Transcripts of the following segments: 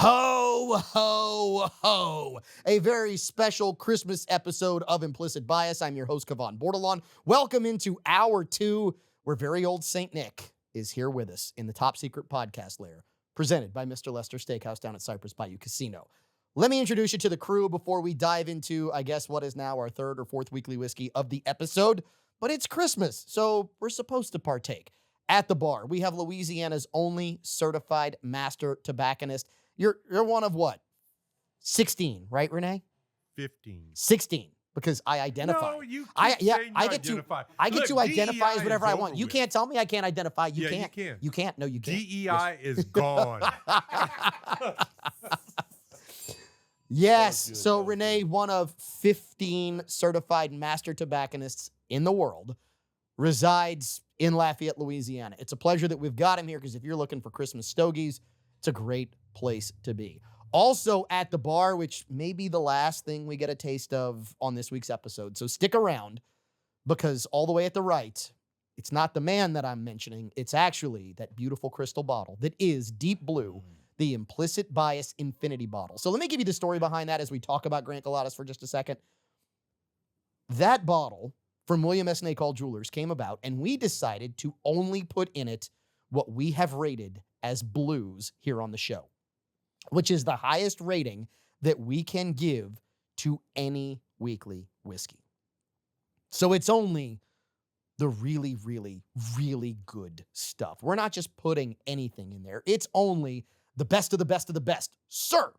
Ho, ho, ho. A very special Christmas episode of Implicit Bias. I'm your host, Kevon Bordelon. Welcome into Hour 2, where very old St. Nick is here with us in the top secret podcast lair, presented by Mr. Lester Steakhouse down at Cypress Bayou Casino. Let me introduce you to the crew before we dive into, I guess, what is now our third or fourth weekly whiskey of the episode. But it's Christmas, so we're supposed to partake. At the bar, we have Louisiana's only certified master tobacconist. You're one of what? 16, right, Renee? 15. 16, because I identify. No, you I get to identify as whatever I want. You can't tell me I can't identify. You Yeah, you can't. can. You can't. No, you can't. DEI is gone. Yes. That was good, So that was Renee, one of 15 certified master tobacconists in the world, resides in Lafayette, Louisiana. It's a pleasure that we've got him here because if you're looking for Christmas stogies, it's a great place to be. Also at the bar, which may be the last thing we get a taste of on this week's episode. So stick around because all the way at the right, it's not the man that I'm mentioning. It's actually that beautiful crystal bottle that is Deep Blue, the Implicit Bias Infinity bottle. So let me give you the story behind that as we talk about Grant Galatas for just a second. That bottle from William S. Nacall Jewelers came about, and we decided to only put in it what we have rated as blues here on the show, which is the highest rating that we can give to any weekly whiskey. So it's only the really, really, really good stuff. We're not just putting anything in there. It's only the best of the best of the best, sir.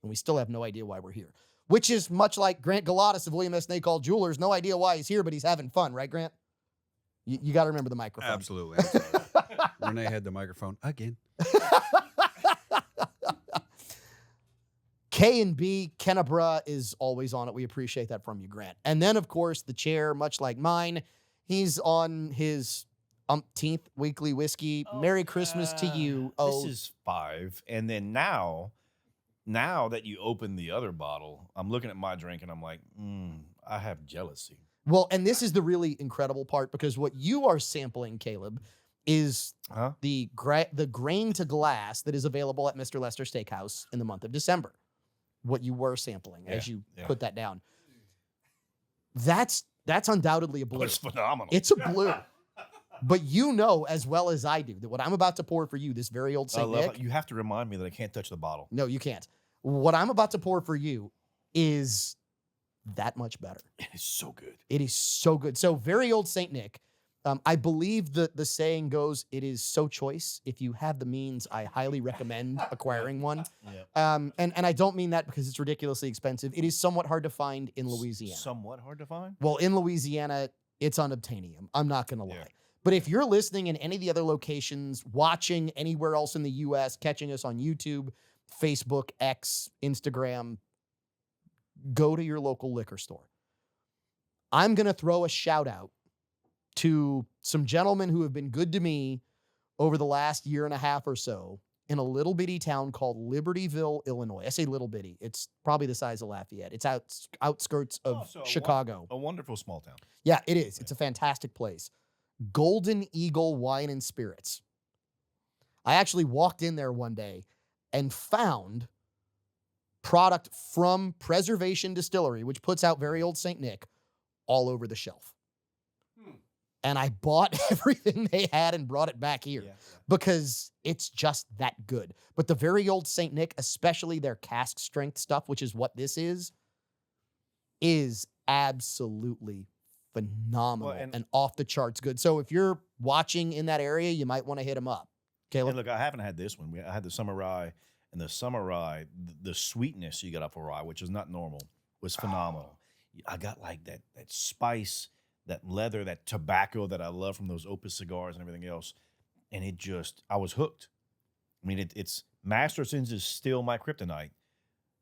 And we still have no idea why we're here, which is much like Grant Galatas of William S. Nacall Jewelers. No idea why he's here, but he's having fun, right, Grant? You got to remember the microphone. Absolutely. Renee had the microphone again. K&B Kennebra is always on it. We appreciate that from you, Grant. And then, of course, the chair, much like mine, he's on his umpteenth weekly whiskey. Merry Christmas to you. This is 5. And then now that you open the other bottle, I'm looking at my drink and I'm like, I have jealousy. Well, and this is the really incredible part because what you are sampling, Caleb, is the grain to glass that is available at Mr. Lester Steakhouse in the month of December. What you were sampling as you put that down. That's undoubtedly a blue. But it's phenomenal. It's a blue. But you know as well as I do that what I'm about to pour for you, this very old St. Nick. You have to remind me that I can't touch the bottle. No, you can't. What I'm about to pour for you is that much better. It is so good. It is so good. So very old St. Nick. I believe the saying goes, it is so choice. If you have the means, I highly recommend acquiring one. Yeah. And I don't mean that because it's ridiculously expensive. It is somewhat hard to find in Louisiana. Somewhat hard to find? Well, in Louisiana, it's unobtainium. I'm not going to lie. Yeah. But if you're listening in any of the other locations, watching anywhere else in the U.S., catching us on YouTube, Facebook, X, Instagram, go to your local liquor store. I'm going to throw a shout out to some gentlemen who have been good to me over the last year and a half or so in a little bitty town called Libertyville, Illinois. I say little bitty. It's probably the size of Lafayette. It's outskirts of Chicago. A wonderful small town. Yeah, it is. It's a fantastic place. Golden Eagle Wine and Spirits. I actually walked in there one day and found product from Preservation Distillery, which puts out very old St. Nick, all over the shelf. And I bought everything they had and brought it back here because it's just that good. But the very old St. Nick, especially their cask strength stuff, which is what this is absolutely phenomenal and off the charts good. So if you're watching in that area, you might want to hit them up. Caleb? And look, I haven't had this one. I had the summer rye, and the summer rye, the sweetness you got off a rye, which is not normal, was phenomenal. I got like that spice, that leather, that tobacco that I love from those Opus cigars and everything else. And I was hooked. I mean, it's Masterson's is still my kryptonite.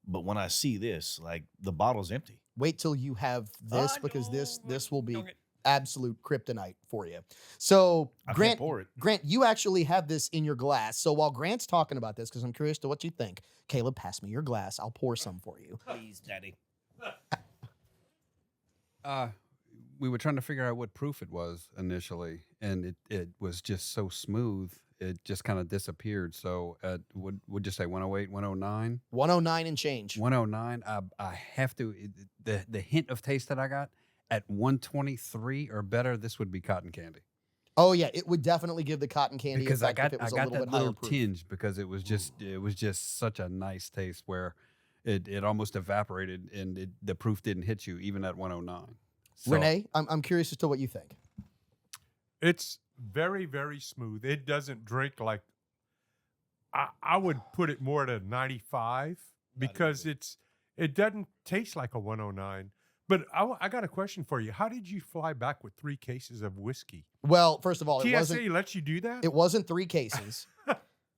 But when I see this, like the bottle's empty. Wait till you have this because this will be absolute kryptonite for you. So Grant, you actually have this in your glass. So while Grant's talking about this, because I'm curious to what you think, Caleb, pass me your glass. I'll pour some for you. Please, Daddy. We were trying to figure out what proof it was initially, and it was just so smooth. it just kind of disappeared. So would you say 108, 109? 109 and change. 109. I have to the hint of taste that I got at 123 or better. This would be cotton candy Oh yeah, it would definitely give the cotton candy because I effect got if it I was a got little that bit higher little proof. tinge because it was just such a nice taste where it almost evaporated and the proof didn't hit you even at 109. So, Renee, I'm curious as to what you think. It's very, very smooth. It doesn't drink like I would put it more at a 95 because it doesn't taste like a 109. But I got a question for you. How did you fly back with 3 cases of whiskey? Well, first of all, it TSA wasn't lets you do that? it wasn't 3 cases.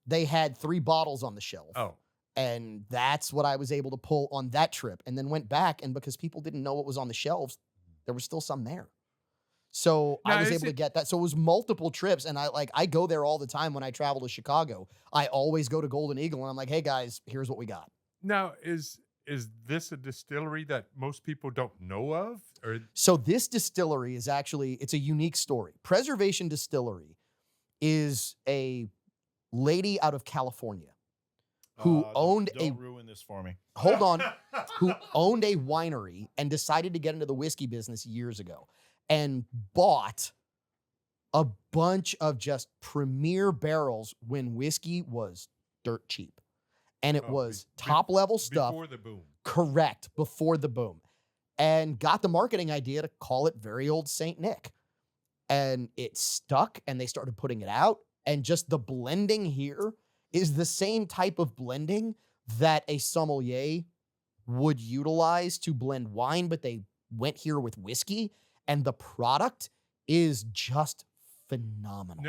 They had 3 bottles on the shelf. Oh, And that's what I was able to pull on that trip. And then went back, and because people didn't know what was on the shelves, there was still some there. So I Now, was is able to it- get that. So it was multiple trips. And I go there all the time when I travel to Chicago. I always go to Golden Eagle and I'm like, hey guys, here's what we got. now is this a distillery that most people don't know of? Or So this distillery is actually, it's a unique story. Preservation Distillery is a lady out of California who owned don't ruin this for me. hold on, who owned a winery and decided to get into the whiskey business years ago and bought a bunch of just premier barrels when whiskey was dirt cheap. And it Oh, was be- top level stuff. before the boom? Correct, before the boom. And got the marketing idea to call it Very Old St. Nick. And it stuck and they started putting it out. And just the blending here is the same type of blending that a sommelier would utilize to blend wine, but they went here with whiskey. And the product is just phenomenal.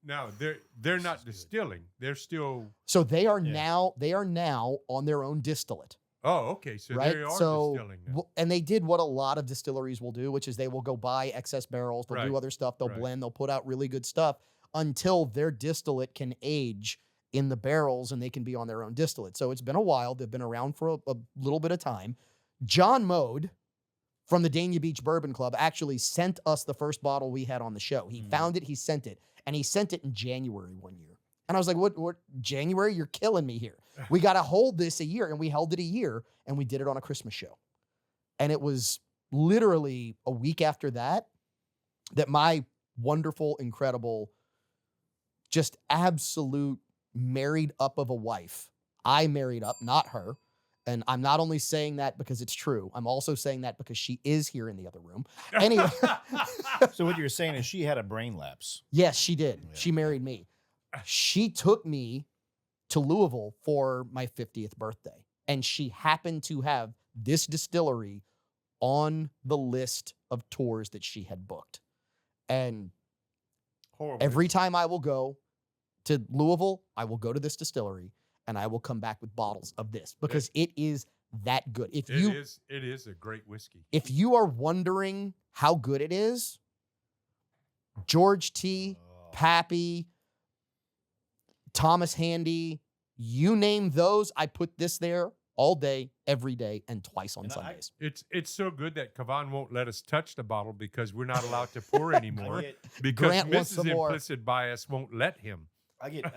Now they're not distilling. They're still So they are Yeah. now on their own distillate. okay. So Right. they are So, distilling now. and they did what a lot of distilleries will do, which is they will go buy excess barrels. They'll do Right. other stuff. They'll Right. blend. They'll put out really good stuff until their distillate can age in the barrels and they can be on their own distillate. So it's been a while. They've been around for a little bit of time. John Mode from the Dania Beach Bourbon Club actually sent us the first bottle we had on the show. He found it. He sent it. And he sent it in January one year. And I was like, what, January? You're killing me here. We got to hold this a year. And we held it a year and we did it on a Christmas show. And it was literally a week after that that my wonderful, incredible, just absolute married up of a wife. I married up, not her. And I'm not only saying that because it's true. I'm also saying that because she is here in the other room. Anyway, So what you're saying is she had a brain lapse. yes, she did. Yeah. She married me. She took me to Louisville for my 50th birthday. And she happened to have this distillery on the list of tours that she had booked. And Horrible. every time I will go to Louisville, I will go to this distillery and I will come back with bottles of this because it is that good. it is a great whiskey. If you are wondering how good it is, George T, Pappy, Thomas Handy, you name those, I put this there all day, every day, and twice on And I- Sundays. It's so good that Kavan won't let us touch the bottle because we're not allowed to pour anymore I because Grant wants Mrs. some more. Implicit Bias won't let him.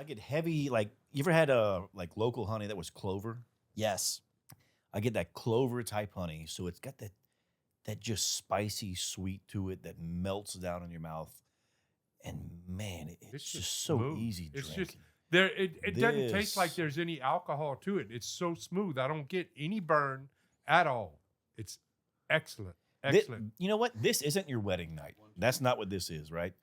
get heavy. Like, you ever had like local honey that was clover? Yes. I get that clover type honey, so it's got that just spicy sweet to it that melts down in your mouth, and man, it's It's just so smooth. easy It's drinking. just it doesn't taste like This- there's any alcohol to it. It's so smooth. I don't get any burn at all. It's excellent. Excellent. You know what? This isn't your wedding night. That's not what this is, right?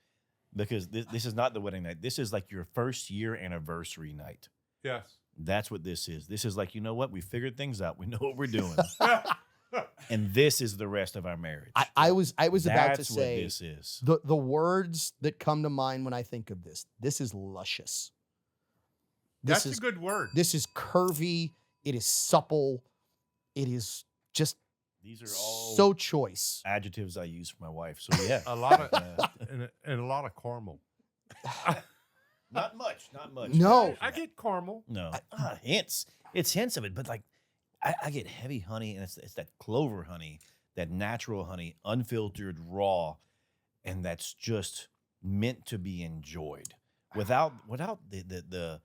Because this is not the wedding night. This is like your first year anniversary night. Yes. That's what this is. This is like, you know what? We figured things out. We know what we're doing. And this is the rest of our marriage. I was about to That's say what this is. the words that come to mind when I think of this. This is luscious. This That's is a good word. This is curvy. It is supple. It is just These are all so choice. adjectives I use for my wife. So yeah, A lot of Uh, and a lot of caramel. not much, not much. No. I get caramel. No, hints. It's hints of it, but like I get heavy honey, and it's that clover honey, that natural honey, unfiltered, raw, and that's just meant to be enjoyed. without the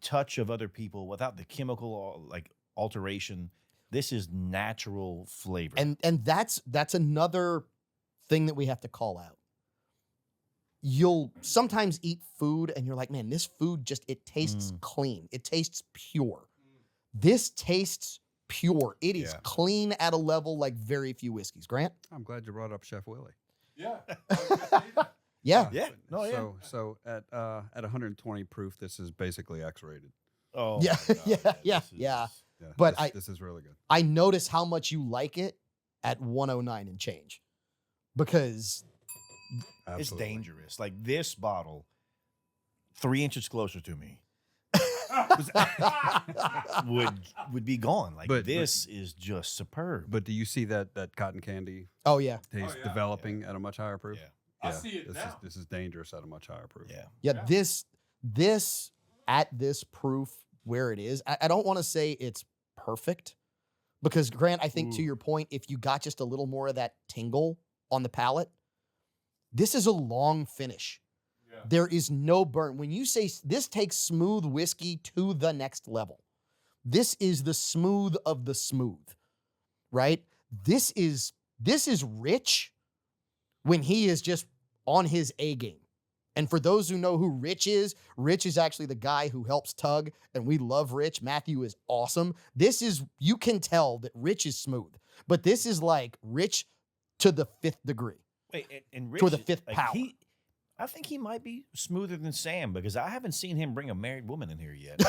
touch of other people, without the chemical like alteration. This is natural flavor. And that's another thing that we have to call out. You'll sometimes eat food and you're like, man, this food it tastes clean. It tastes pure. This tastes pure. It is clean at a level like very few whiskeys. Grant? I'm glad you brought up Chef Willie. Yeah. Yeah. Yeah. No, yeah. So at 120 proof, this is basically X-rated. Oh, Yeah, my God. yeah. This is- Yeah, But this is really good. I notice how much you like it at 109 and change. Because It's Absolutely. dangerous. Like this bottle, 3 inches closer to me, would be gone. Like But- this is just superb. But do you see that cotton candy oh yeah. taste yeah. developing at a much higher proof? Yeah. I see it now. This is dangerous at a much higher proof. Yeah. Yeah, Yeah. this at this proof where it is, I don't want to say it's perfect because Grant, I think to Ooh. your point, if you got just a little more of that tingle on the palate, this is a long finish. Yeah. There is no burn. When you say this takes smooth whiskey to the next level, this is the smooth of the smooth, right? This is Rich when he is just on his A game. And for those who know who Rich is actually the guy who helps Tug, and we love Rich. Matthew is awesome. You can tell that Rich is smooth, but this is like Rich to the 5th degree. Wait, and Rich, Toward the fifth power. I think he might be smoother than Sam because I haven't seen him bring a married woman in here yet.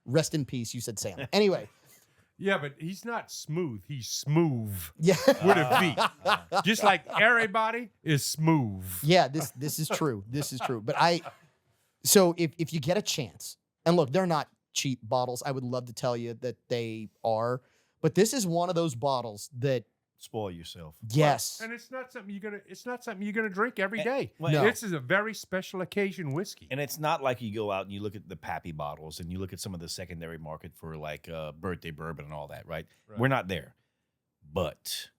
Rest in peace, you said Sam. Anyway, Yeah, but he's not smooth. He's smooth yeah. with a V. Just like everybody is smooth. Yeah, this is true. This is true. But so if you get a chance, and look, they're not cheap bottles. I would love to tell you that they are, but this is one of those bottles that Spoil yourself. yes. And it's not something you're gonna drink every day. well, No. This is a very special occasion whiskey. And it's not like you go out and you look at the Pappy bottles and you look at some of the secondary market for like birthday bourbon and all that, right? Right. We're not there. But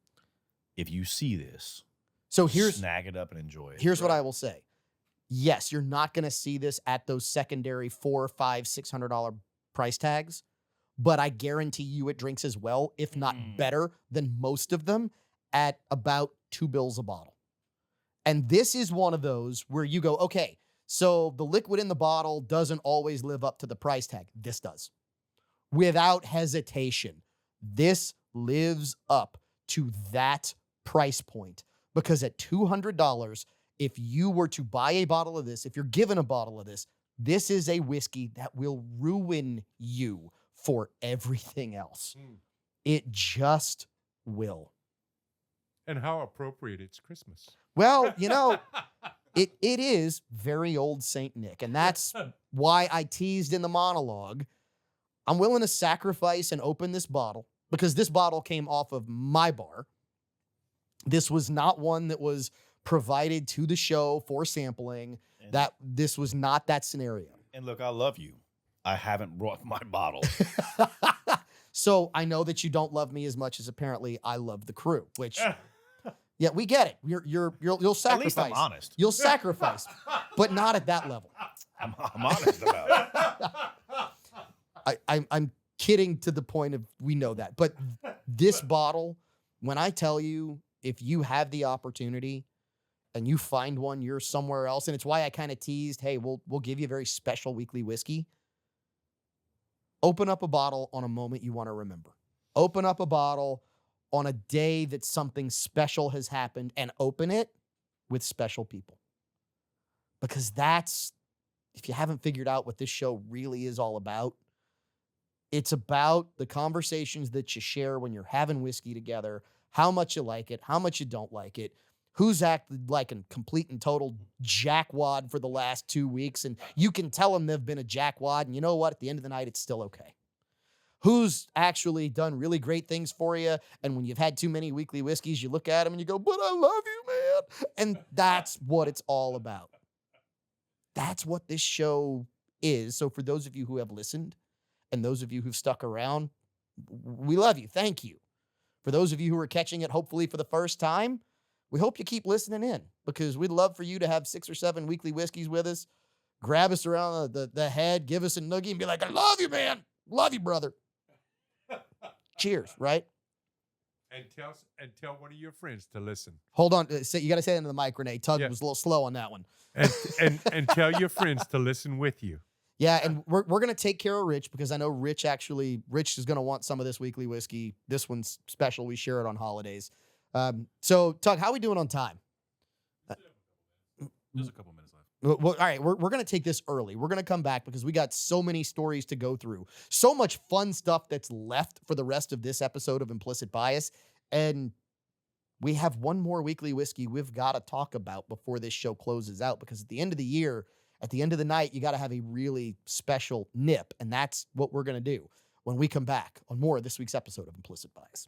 if you see this, So snag it up and enjoy it. here's what I will say. Yes, you're not going to see this at those secondary $400, $500, $600 price tags, but I guarantee you it drinks as well, if not better than most of them, at about $2 a bottle. And this is one of those where you go, okay, so the liquid in the bottle doesn't always live up to the price tag. This does. Without hesitation, this lives up to that price point because at $200, if you were to buy a bottle of this, if you're given a bottle of this, this is a whiskey that will ruin you for everything else. It just will. And how appropriate it's Christmas. Well, it is very old Saint Nick, and that's why I teased in the monologue. I'm willing to sacrifice and open this bottle because this bottle came off of my bar. This was not one that was provided to the show for sampling. And- This was not that scenario. And look, I love you. I haven't brought my bottle. So I know that you don't love me as much as apparently I love the crew, which yeah, we get it. You'll sacrifice. At least I'm honest. You'll sacrifice, but not at that level. I'm honest about it. I'm kidding to the point of we know that. But this bottle, when I tell you, if you have the opportunity and you find one, you're somewhere else, and it's why I kind of teased, hey, we'll give you a very special weekly whiskey. Open up a bottle on a moment you want to remember. Open up a bottle on a day that something special has happened and open it with special people. Because that's, if you haven't figured out what this show really is all about, it's about the conversations that you share when you're having whiskey together, how much you like it, how much you don't like it, who's acted like a complete and total jackwad for the last 2 weeks, and you can tell them they've been a jackwad, and you know what? At the end of the night, it's still okay. Who's actually done really great things for you, and when you've had too many weekly whiskeys, you look at them and you go, but I love you, man. And that's what it's all about. That's what this show is. So for those of you who have listened and those of you who've stuck around, we love you. Thank you. For those of you who are catching it, hopefully for the first time, we hope you keep listening in because we'd love for you to have 6 or 7 weekly whiskeys with us. Grab us around the head, give us a noogie, and be like, I love you, man. Love you, brother. Cheers, right? And tell one of your friends to listen. Hold on. You got to say it into the mic, Renee. Tug Yeah. was a little slow on that one. And tell your friends to listen with you. Yeah, and we're going to take care of Rich because I know Rich is going to want some of this weekly whiskey. This one's special. We share it on holidays. So, Tug, how are we doing on time? There's a couple minutes left. Well, all right, we're going to take this early. We're going to come back because we got so many stories to go through. So much fun stuff that's left for the rest of this episode of Implicit Bias. And we have one more weekly whiskey we've got to talk about before this show closes out because at the end of the year, at the end of the night, you got to have a really special nip. And that's what we're going to do when we come back on more of this week's episode of Implicit Bias.